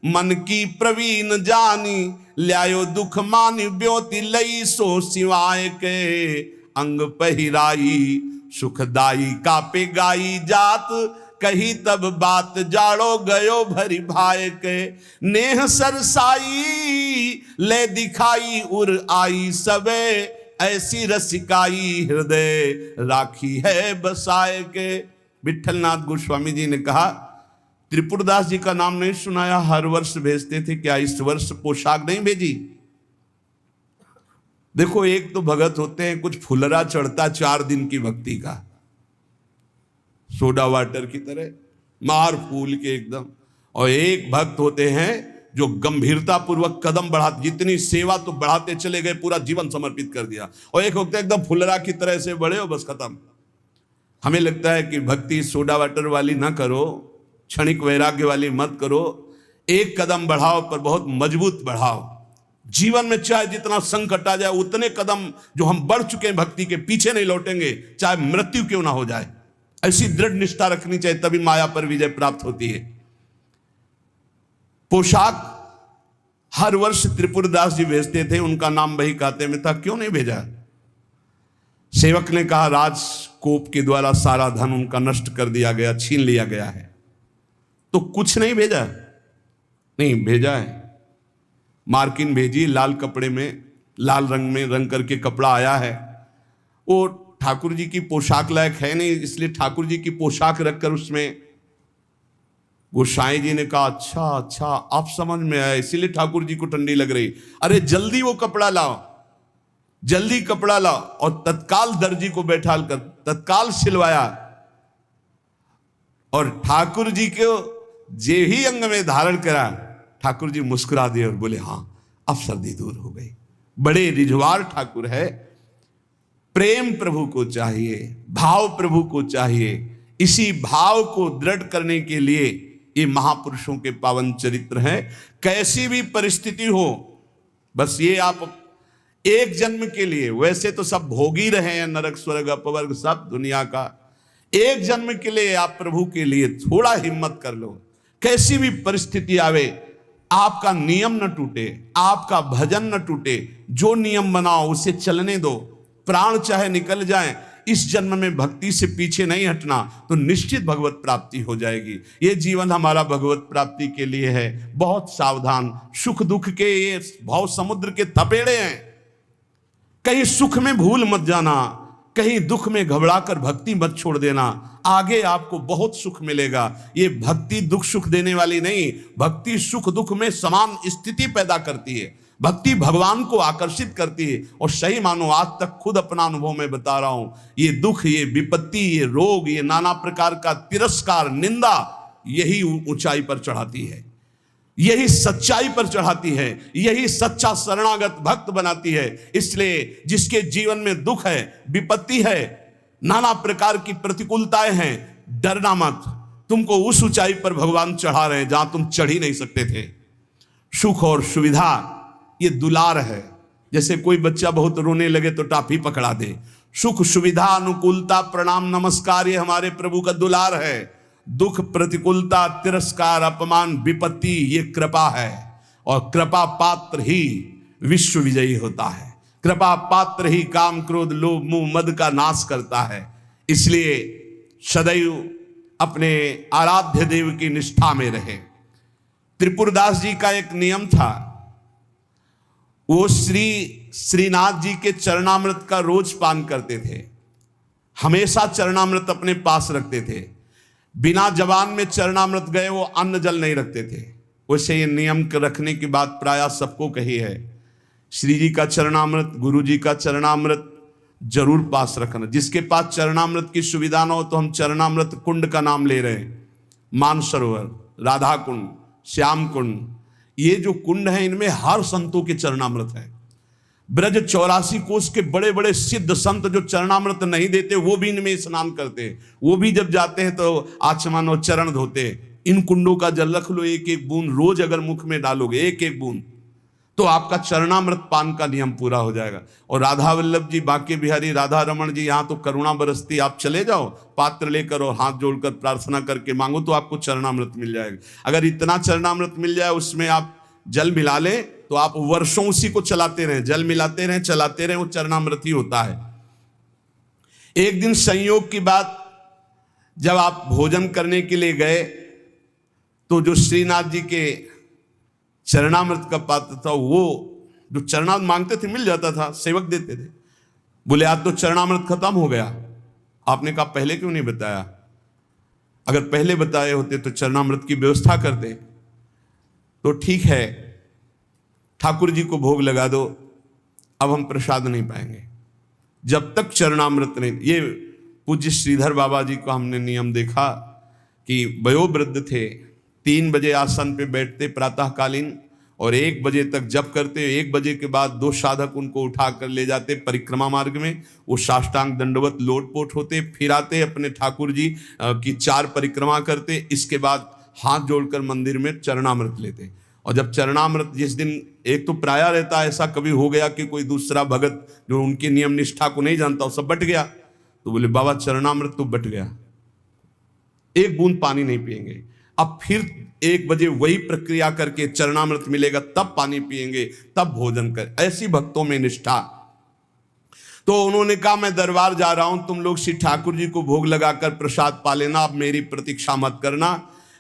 मन की प्रवीण जानी। ल्यायो दुख मानी, ब्योति लई सो सिवाय के। अंग पहिराई सुखदाई, कापे गाई जात। कही तब बात, जाड़ो गयो भरी भाय के। नेह सरसाई ले दिखाई, उर आई सबे। ऐसी रसिकाई हृदय राखी है बसाए के। विट्ठलनाथ गोस्वामी जी ने कहा त्रिपुरदास जी का नाम नहीं सुनाया, हर वर्ष भेजते थे, क्या इस वर्ष पोशाक नहीं भेजी? देखो, एक तो भगत होते हैं कुछ फुलरा चढ़ता 4 दिन की भक्ति का, सोडा वाटर की तरह मार फूल के एकदम, और एक भक्त होते हैं जो गंभीरता पूर्वक कदम बढ़ाते, जितनी सेवा तो बढ़ाते चले गए, पूरा जीवन समर्पित कर दिया, और एक होते हैं एकदम फुलरा की तरह से बढ़े हो बस खत्म। हमें लगता है कि भक्ति सोडा वाटर वाली ना करो, क्षणिक वैराग्य वाली मत करो, एक कदम बढ़ाओ पर बहुत मजबूत बढ़ाओ। जीवन में चाहे जितना संकट आ जाए, उतने कदम जो हम बढ़ चुके हैं भक्ति के, पीछे नहीं लौटेंगे, चाहे मृत्यु क्यों ना हो जाए। ऐसी दृढ़ निष्ठा रखनी चाहिए, तभी माया पर विजय प्राप्त होती है। पोशाक हर वर्ष त्रिपुरदास जी भेजते थे, उनका नाम बही खाते में था, क्यों नहीं भेजा? सेवक ने कहा राजकोप के द्वारा सारा धन उनका नष्ट कर दिया गया, छीन लिया गया है, तो कुछ नहीं भेजा? नहीं भेजा है। मार्किन भेजी, लाल कपड़े में, लाल रंग में रंग करके कपड़ा आया है, वो ठाकुर जी की पोशाक लायक है नहीं, इसलिए ठाकुर जी की पोशाक रखकर उसमें गोसाई जी ने कहा अच्छा अच्छा आप समझ में आया, इसीलिए ठाकुर जी को ठंडी लग रही। अरे जल्दी वो कपड़ा लाओ, जल्दी कपड़ा लाओ, और तत्काल दर्जी को बैठाल कर तत्काल सिलवाया, और ठाकुर जी को जे ही अंग में धारण करा, ठाकुर जी मुस्कुरा दिए और बोले हाँ अब सर्दी दूर हो गई। बड़े रिझवार ठाकुर है। प्रेम प्रभु को चाहिए, भाव प्रभु को चाहिए। इसी भाव को दृढ़ करने के लिए ये महापुरुषों के पावन चरित्र हैं। कैसी भी परिस्थिति हो, बस ये आप एक जन्म के लिए, वैसे तो सब भोग ही रहे हैं, नरक स्वर्ग अपवर्ग सब दुनिया का, एक जन्म के लिए आप प्रभु के लिए थोड़ा हिम्मत कर लो। कैसी भी परिस्थिति आवे, आपका नियम न टूटे, आपका भजन न टूटे, जो नियम बनाओ उसे चलने दो, प्राण चाहे निकल जाए, इस जन्म में भक्ति से पीछे नहीं हटना, तो निश्चित भगवत प्राप्ति हो जाएगी। ये जीवन हमारा भगवत प्राप्ति के लिए है। बहुत सावधान, सुख दुख के ये भाव समुद्र के थपेड़े हैं, कहीं सुख में भूल मत जाना, कहीं दुख में घबराकर भक्ति मत छोड़ देना, आगे आपको बहुत सुख मिलेगा। ये भक्ति दुख सुख देने वाली नहीं, भक्ति सुख दुख में समान स्थिति पैदा करती है। भक्ति भगवान को आकर्षित करती है। और सही मानो, आज तक खुद अपना अनुभव में बता रहा हूं, ये दुख, ये विपत्ति, ये रोग, ये नाना प्रकार का तिरस्कार, निंदा, यही ऊंचाई पर चढ़ाती है, यही सच्चाई पर चढ़ाती है, यही सच्चा शरणागत भक्त बनाती है। इसलिए जिसके जीवन में दुख है, विपत्ति है, नाना प्रकार की प्रतिकूलताएं हैं, डरना मत। तुमको उस ऊंचाई पर भगवान चढ़ा रहे हैं जहां तुम चढ़ ही नहीं सकते थे। सुख और सुविधा ये दुलार है। जैसे कोई बच्चा बहुत रोने लगे तो टाफी पकड़ा दे। सुख सुविधा अनुकूलता प्रणाम नमस्कार ये हमारे प्रभु का दुलार है। दुख प्रतिकूलता तिरस्कार अपमान विपत्ति ये कृपा है। और कृपा पात्र ही विश्व विजयी होता है। कृपा पात्र ही काम क्रोध लोभ मोह मद का नाश करता है। इसलिए सदैव अपने आराध्य देव की निष्ठा में रहे। त्रिपुरदास जी का एक नियम था, वो श्रीनाथ जी के चरणामृत का रोज पान करते थे। हमेशा चरणामृत अपने पास रखते थे। बिना जबान में चरणामृत गए वो अन्न जल नहीं रखते थे। वैसे ये नियम रखने की बात प्रायः सबको कही है। श्री जी का चरणामृत, गुरु जी का चरणामृत जरूर पास रखना। जिसके पास चरणामृत की सुविधा ना हो तो हम चरणामृत कुंड का नाम ले रहे हैं। मानसरोवर, राधा कुंड, श्याम कुंड, ये जो कुंड है इनमें हर संतों के चरणामृत है। ब्रज 84 कोस के बड़े बड़े सिद्ध संत जो चरणामृत नहीं देते वो भी इनमें स्नान करते। वो भी जब जाते हैं तो आचमन और चरण धोते। इन कुंडों का जल रख लो, एक एक बूंद रोज अगर मुख में डालोगे, एक एक बूंद, तो आपका चरणामृत पान का नियम पूरा हो जाएगा। और राधा वल्लभ जी, बांके बिहारी राधा रमन जी, यहाँ तो करुणा बरसती, आप चले जाओ पात्र लेकर और हाथ जोड़कर प्रार्थना करके मांगो तो आपको चरणामृत मिल जाएगा। अगर इतना चरणामृत मिल जाए, उसमें आप जल मिला ले तो आप वर्षों उसी को चलाते रहें, जल मिलाते रहें, चलाते रहें, वो चरणामृत ही होता है। एक दिन संयोग की बात, जब आप भोजन करने के लिए गए तो जो श्रीनाथ जी के चरणामृत का पात्र था, वो जो चरणामृत मांगते थे मिल जाता था, सेवक देते थे। बोले आज तो चरणामृत खत्म हो गया। आपने कहा पहले क्यों नहीं बताया? अगर पहले बताए होते तो चरणामृत की व्यवस्था करते तो ठीक है, ठाकुर जी को भोग लगा दो, अब हम प्रसाद नहीं पाएंगे जब तक चरणामृत नहीं। ये पूज्य श्रीधर बाबा जी को हमने नियम देखा कि वयोवृद्ध थे, 3 बजे आसन पे बैठते प्रातःकालीन और 1 बजे तक जप करते। 1 बजे के बाद 2 साधक उनको उठा कर ले जाते परिक्रमा मार्ग में, वो साष्टांग दंडवत लोटपोट होते, फिर आते अपने ठाकुर जी की 4 परिक्रमा करते। इसके बाद हाथ जोड़कर मंदिर में चरणामृत लेते। और जब चरणामृत जिस दिन, एक तो प्राय रहता है ऐसा कभी हो गया कि कोई दूसरा भगत जो उनके नियम निष्ठा को नहीं जानता वो सब बट गया, तो बोले बाबा चरणामृत तो बट गया, 1 बूंद पानी नहीं पिएंगे। अब फिर 1 बजे वही प्रक्रिया करके चरणामृत मिलेगा तब पानी पिएंगे, तब भोजन कर। ऐसी भक्तों में निष्ठा। तो उन्होंने कहा मैं दरबार जा रहा हूं, तुम लोग श्री ठाकुर जी को भोग लगाकर प्रसाद पा लेना, अब मेरी प्रतीक्षा मत करना,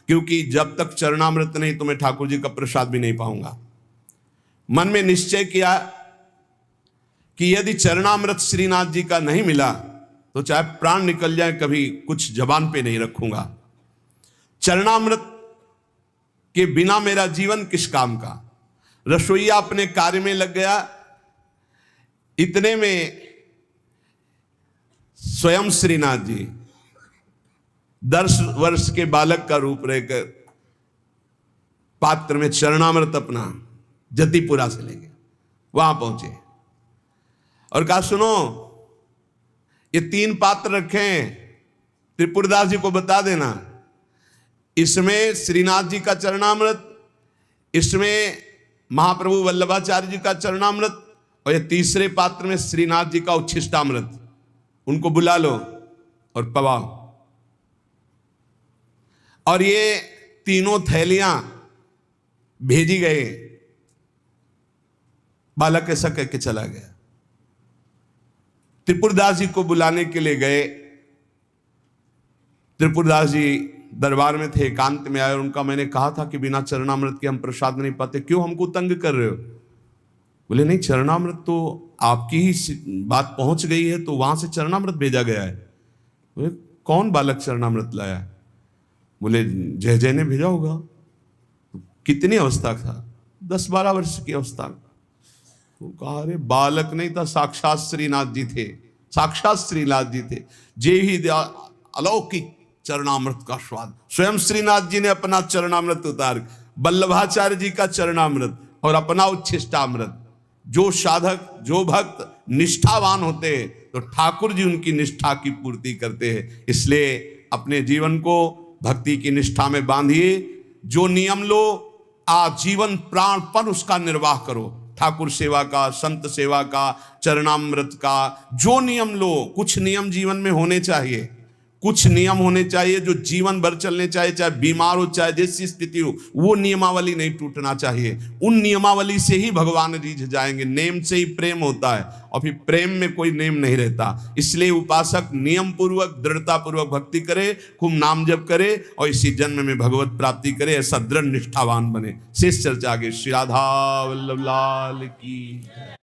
क्योंकि जब तक चरणामृत नहीं तो मैं ठाकुर जी का प्रसाद भी नहीं पाऊंगा। मन में निश्चय किया कि यदि चरणामृत श्रीनाथ जी का नहीं मिला तो चाहे प्राण निकल जाए कभी कुछ जबान पे नहीं रखूंगा। चरणामृत के बिना मेरा जीवन किस काम का। रसोईया अपने कार्य में लग गया। इतने में स्वयं श्रीनाथ जी 10 वर्ष के बालक का रूप रहकर पात्र में चरणामृत अपना जतिपुरा से लेंगे, वहां पहुंचे और कहा सुनो ये 3 पात्र रखे हैं, त्रिपुरदास जी को बता देना, इसमें श्रीनाथ जी का चरणामृत, इसमें महाप्रभु वल्लभाचार्य जी का चरणामृत, और ये तीसरे पात्र में श्रीनाथ जी का उच्छिष्टामृत, उनको बुला लो और पवाओ। और ये तीनों थैलियां भेजी गए। बालक ऐसा कह के चला गया। त्रिपुरदास जी को बुलाने के लिए गए। त्रिपुरदास जी दरबार में थे, एकांत में आए और उनका मैंने कहा था कि बिना चरणामृत के हम प्रसाद नहीं पाते, क्यों हमको तंग कर रहे हो? बोले नहीं, चरणामृत तो आपकी ही बात पहुंच गई है तो वहां से चरणामृत भेजा गया है। बोले कौन बालक चरणामृत लाया? बोले जय जय ने भेजा होगा। तो कितनी अवस्था था? 10-12 वर्ष की अवस्था। तो कहा अरे बालक नहीं था, साक्षात श्रीनाथ जी थे, साक्षात श्रीनाथ जी थे। जे ही अलौकिक चरणामृत का स्वाद, स्वयं श्रीनाथ जी ने अपना चरणामृत उतार, वल्लभाचार्य जी का चरणामृत और अपना उच्छिष्टामृत। जो साधक, जो भक्त निष्ठावान होते हैं तो ठाकुर जी उनकी निष्ठा की पूर्ति करते हैं। इसलिए अपने जीवन को भक्ति की निष्ठा में बांधिए। जो नियम लो आजीवन प्राणपण उसका निर्वाह करो। ठाकुर सेवा का, संत सेवा का, चरणामृत का, जो नियम लो, कुछ नियम जीवन में होने चाहिए, कुछ नियम होने चाहिए जो जीवन भर चलने चाहिए, चाहे बीमार हो चाहे जैसी स्थिति हो, वो नियमावली नहीं टूटना चाहिए। उन नियमावली से ही भगवान रीझ जाएंगे। नेम से ही प्रेम होता है और फिर प्रेम में कोई नेम नहीं रहता। इसलिए उपासक नियम पूर्वक, दृढ़ता पूर्वक भक्ति करे, खूब नाम जप करे और इसी जन्म में भगवत प्राप्ति करे, ऐसा दृढ़ निष्ठावान बने। शेष चर्चा आगे। श्री राधा वल्लभ लाल की।